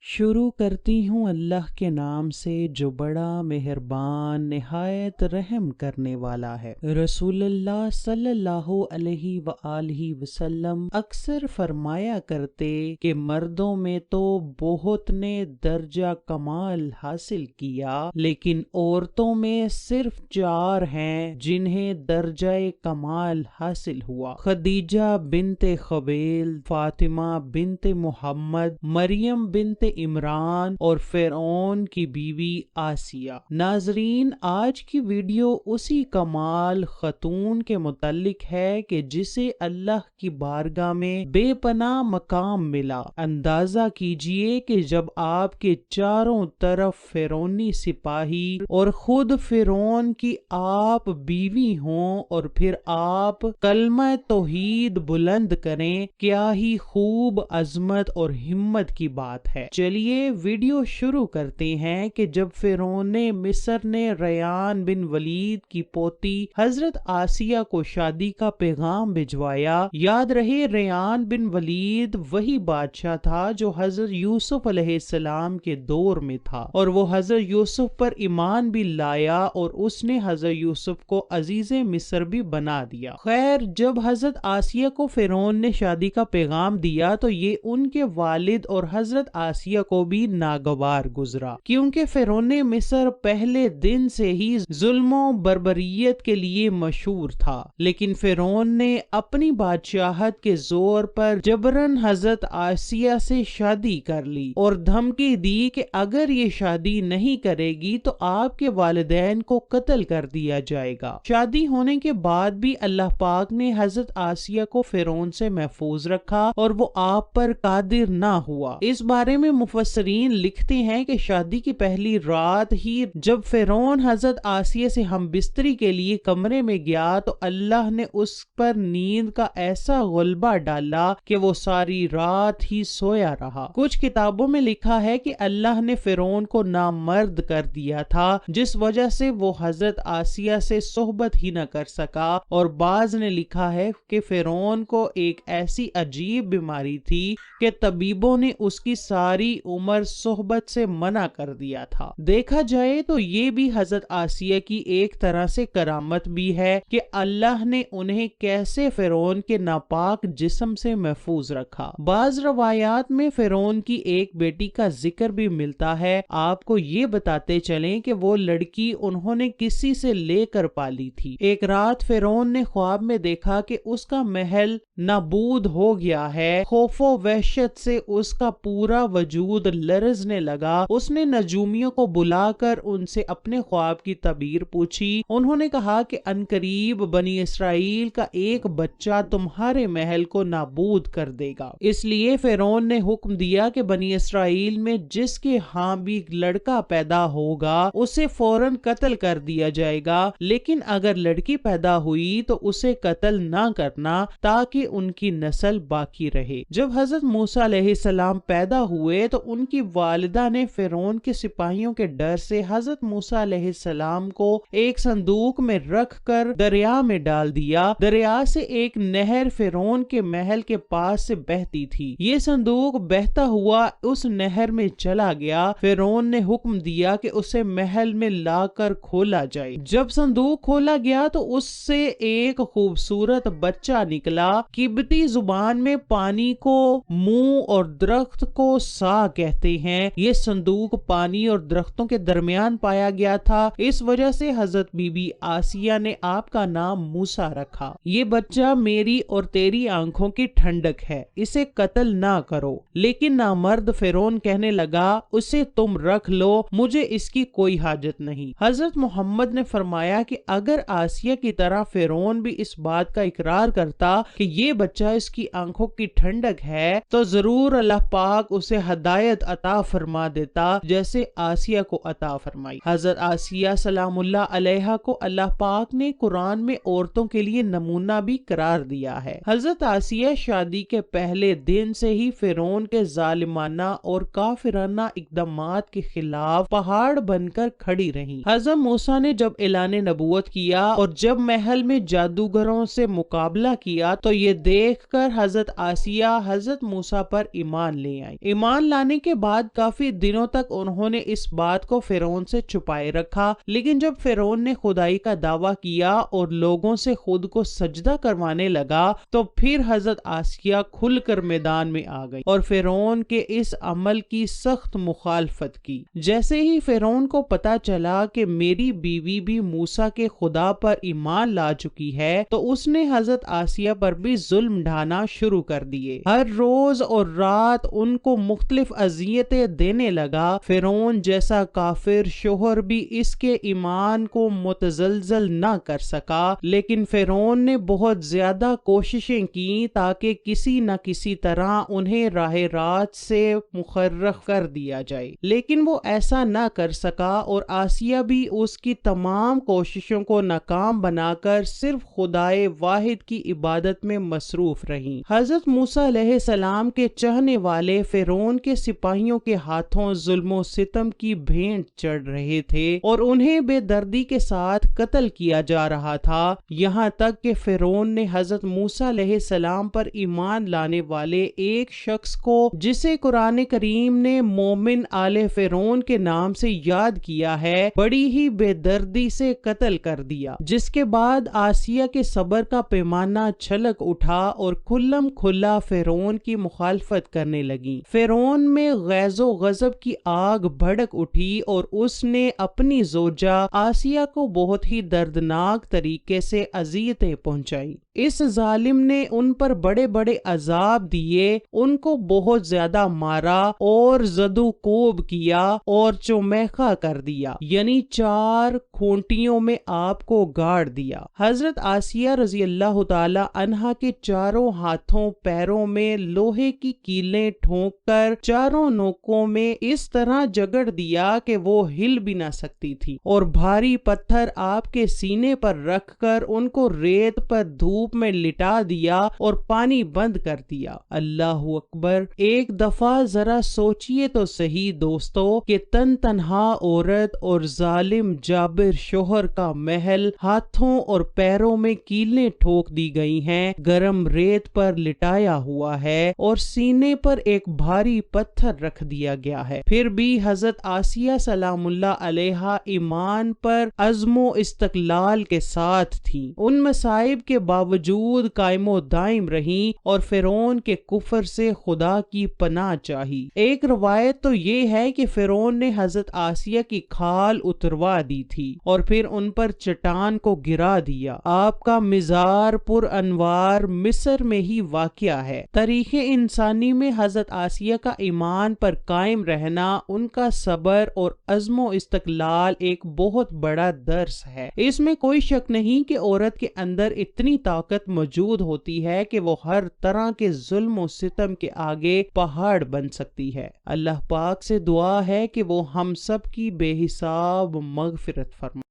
شروع کرتی ہوں اللہ کے نام سے جو بڑا مہربان نہایت رحم کرنے والا ہے۔ رسول اللہ صلی اللہ علیہ وآلہ وسلم اکثر فرمایا کرتے کہ مردوں میں تو بہت نے درجہ کمال حاصل کیا، لیکن عورتوں میں صرف 4 ہیں جنہیں درجہ کمال حاصل ہوا: خدیجہ بنت خویلد، فاطمہ بنت محمد، مریم بنت عمران اور فرعون کی بیوی آسیہ۔ ناظرین، آج کی ویڈیو اسی کمال خاتون کے متعلق ہے کہ جسے اللہ کی بارگاہ میں بے پناہ مقام ملا۔ اندازہ کیجئے کہ جب آپ کے چاروں طرف فرعونی سپاہی اور خود فرعون کی آپ بیوی ہوں اور پھر آپ کلمہ توحید بلند کریں، کیا ہی خوب عظمت اور ہمت کی بات ہے۔ چلیے ویڈیو شروع کرتے ہیں کہ جب فرعون مصر نے ریان بن ولید کی پوتی حضرت آسیہ کو شادی کا پیغام بھجوایا۔ یاد رہے ریان بن ولید وہی بادشاہ تھا جو حضرت یوسف علیہ السلام کے دور میں تھا، اور وہ حضرت یوسف پر ایمان بھی لایا اور اس نے حضرت یوسف کو عزیز مصر بھی بنا دیا۔ خیر، جب حضرت آسیہ کو فرعون نے شادی کا پیغام دیا تو یہ ان کے والد اور حضرت آسیہ کو بھی ناگوار گزرا، کیونکہ فرعون مصر پہلے دن سے ہی ظلم و بربریت کے لیے مشہور تھا، لیکن فرعون نے اپنی بادشاہت کے زور پر جبراً حضرت آسیہ سے شادی کر لی اور دھمکی دی کہ اگر یہ شادی نہیں کرے گی تو آپ کے والدین کو قتل کر دیا جائے گا۔ شادی ہونے کے بعد بھی اللہ پاک نے حضرت آسیہ کو فرعون سے محفوظ رکھا اور وہ آپ پر قادر نہ ہوا۔ اس بارے میں مفسرین لکھتے ہیں کہ شادی کی پہلی رات ہی جب فرعون حضرت آسیہ سے ہم بستری کے لیے کمرے میں گیا تو اللہ نے اس پر نیند کا ایسا غلبہ ڈالا کہ وہ ساری رات ہی سویا رہا۔ کچھ کتابوں میں لکھا ہے کہ اللہ نے فرعون کو نامرد کر دیا تھا، جس وجہ سے وہ حضرت آسیہ سے صحبت ہی نہ کر سکا، اور بعض نے لکھا ہے کہ فرعون کو ایک ایسی عجیب بیماری تھی کہ طبیبوں نے اس کی ساری عمر صحبت سے منع کر دیا تھا۔ دیکھا جائے تو یہ بھی حضرت آسیہ کی ایک طرح سے کرامت بھی ہے کہ اللہ نے انہیں کیسے فرعون کے ناپاک جسم سے محفوظ رکھا۔ بعض روایات میں فرعون کی ایک بیٹی کا ذکر بھی ملتا ہے۔ آپ کو یہ بتاتے چلیں کہ وہ لڑکی انہوں نے کسی سے لے کر پالی تھی۔ ایک رات فرعون نے خواب میں دیکھا کہ اس کا محل نابود ہو گیا ہے۔ خوف و وحشت سے اس کا پورا وجود لرزنے لگا۔ اس نے نجومیوں کو بلا کر ان سے اپنے خواب کی تعبیر پوچھی۔ انہوں نے کہا کہ عنقریب بنی اسرائیل کا ایک بچہ تمہارے محل کو نابود کر دے گا۔ اس لیے فرعون نے حکم دیا کہ بنی اسرائیل میں جس کے ہاں بھی لڑکا پیدا ہوگا اسے فوراً قتل کر دیا جائے گا، لیکن اگر لڑکی پیدا ہوئی تو اسے قتل نہ کرنا تاکہ ان کی نسل باقی رہے۔ جب حضرت موسیٰ علیہ السلام پیدا ہوئے تو ان کی والدہ نے فرعون کے سپاہیوں کے ڈر سے حضرت موسیٰ علیہ السلام کو ایک صندوق میں رکھ کر دریا میں ڈال دیا۔ دریا سے ایک نہر فرعون کے محل کے پاس سے بہتی تھی۔ یہ صندوق بہتا ہوا اس نہر میں چلا گیا۔ فرعون نے حکم دیا کہ اسے محل میں لا کر کھولا جائے۔ جب صندوق کھولا گیا تو اس سے ایک خوبصورت بچہ نکلا۔ قبطی زبان میں پانی کو منہ اور درخت کو سا کہتے ہیں۔ یہ صندوق پانی اور درختوں کے درمیان پایا گیا تھا، اس وجہ سے حضرت بی بی آسیہ نے آپ کا نام موسیٰ رکھا۔ یہ بچہ میری اور تیری آنکھوں کی ٹھنڈک ہے، اسے قتل نہ کرو۔ لیکن نامرد فرعون کہنے لگا، اسے تم رکھ لو، مجھے اس کی کوئی حاجت نہیں۔ حضرت محمد نے فرمایا کہ اگر آسیہ کی طرح فرعون بھی اس بات کا اقرار کرتا کہ یہ بچہ اس کی آنکھوں کی ٹھنڈک ہے تو ضرور اللہ پاک اسے ہدایت عطا فرما دیتا جیسے آسیہ کو عطا فرمائی۔ حضرت آسیہ سلام اللہ علیہا کو اللہ پاک نے قرآن میں عورتوں کے لیے نمونہ بھی قرار دیا ہے۔ حضرت آسیہ شادی کے پہلے دن سے ہی فرعون کے ظالمانہ اور کافرانہ اقدامات کے خلاف پہاڑ بن کر کھڑی رہیں۔ حضرت موسیٰ نے جب اعلان نبوت کیا اور جب محل میں جادوگروں سے مقابلہ کیا تو یہ دیکھ کر حضرت آسیہ حضرت موسیٰ پر ایمان لے آئی۔ ایمان لانے کے بعد کافی دنوں تک انہوں نے اس بات کو فرعون سے چھپائے رکھا، لیکن جب فرعون نے خدائی کا دعویٰ کیا اور لوگوں سے خود کو سجدہ کروانے لگا تو پھر حضرت آسیہ کھل کر میدان میں آ گئی اور فرعون کے اس عمل کی سخت مخالفت کی۔ جیسے ہی فرعون کو پتا چلا کہ میری بیوی بھی موسیٰ کے خدا پر ایمان لا چکی ہے تو اس نے حضرت آسیہ پر بھی ظلم ڈھانا شروع کر دیے۔ ہر روز اور رات ان کو مختلف اذیتیں دینے لگا۔ فرعون جیسا کافر شوہر بھی اس کے ایمان کو متزلزل نہ کر سکا، لیکن فرعون نے بہت زیادہ کوششیں کی تاکہ کسی نہ کسی طرح انہیں راہ راست سے مخرف کر دیا جائے، لیکن وہ ایسا نہ کر سکا اور آسیہ بھی اس کی تمام کوششوں کو ناکام بنا کر صرف خدائے واحد کی عبادت میں مصروف رہیں۔ حضرت موسیٰ علیہ السلام کے چاہنے والے فرعون کے سپاہیوں کے ہاتھوں ظلم و ستم کی بھینٹ چڑھ رہے تھے اور انہیں بے دردی کے ساتھ قتل کیا جا رہا تھا، یہاں تک کہ فرعون نے حضرت موسیٰ علیہ السلام پر ایمان لانے والے ایک شخص کو، جسے قرآن کریم نے مومن آل فرعون کے نام سے یاد کیا ہے، بڑی ہی بے دردی سے قتل کر دیا، جس کے بعد آسیہ کے صبر کا پیمانہ چھلک اٹھا اور کھلم کھلا فرعون کی مخالفت کرنے لگی۔ فرعون میں غیظ و غضب کی آگ بھڑک اٹھی اور اس نے اپنی زوجہ آسیہ کو بہت ہی دردناک طریقے سے اذیتیں پہنچائی۔ اس ظالم نے ان پر بڑے بڑے عذاب دیے، ان کو بہت زیادہ مارا اور زدو کوب کیا اور چومیخا کر دیا، یعنی 4 کھونٹیوں میں آپ کو گاڑ دیا۔ حضرت آسیہ رضی اللہ تعالی عنہا کے چاروں ہاتھوں پیروں میں لوہے کی کیلیں ٹھونک کر چاروں نوکوں میں اس طرح جگڑ دیا کہ وہ ہل بھی نہ سکتی تھی، اور بھاری پتھر آپ کے سینے پر رکھ کر ان کو ریت پر دھوپ میں لٹا دیا اور پانی بند کر دیا۔ اللہ اکبر! ایک دفعہ ذرا سوچئے تو صحیح دوستو کہ تن تنہا عورت اور ظالم جابر شوہر کا محل ہاتھوں اور پیروں میں کیلیں ٹھوک دی گئی ہیں، گرم ریت پر لٹایا ہوا ہے اور سینے پر ایک بھاری پتھر رکھ دیا گیا ہے، پھر بھی حضرت آسیہ سلام اللہ علیہا ایمان پر عزم و استقلال کے ساتھ تھی، ان مصائب کے باوجود قائم و دائم رہیں اور فرعون کے کفر سے خدا کی پناہ چاہی۔ ایک روایت تو یہ ہے کہ فرعون نے حضرت آسیہ کی کھال اتروا دی تھی اور پھر ان پر چٹان کو گرا دیا۔ آپ کا مزار پر انوار مصر میں ہی واقع ہے۔ تاریخ انسانی میں حضرت آسیہ کا ایمان پر قائم رہنا، ان کا صبر اور عزم و استقلال ایک بہت بڑا درس ہے۔ اس میں کوئی شک نہیں کہ عورت کے اندر اتنی طاقت موجود ہوتی ہے کہ وہ ہر طرح کے ظلم و ستم کے آگے پہاڑ بن سکتی ہے۔ اللہ پاک سے دعا ہے کہ وہ ہم سب کی بے حساب مغفرت فرمائے۔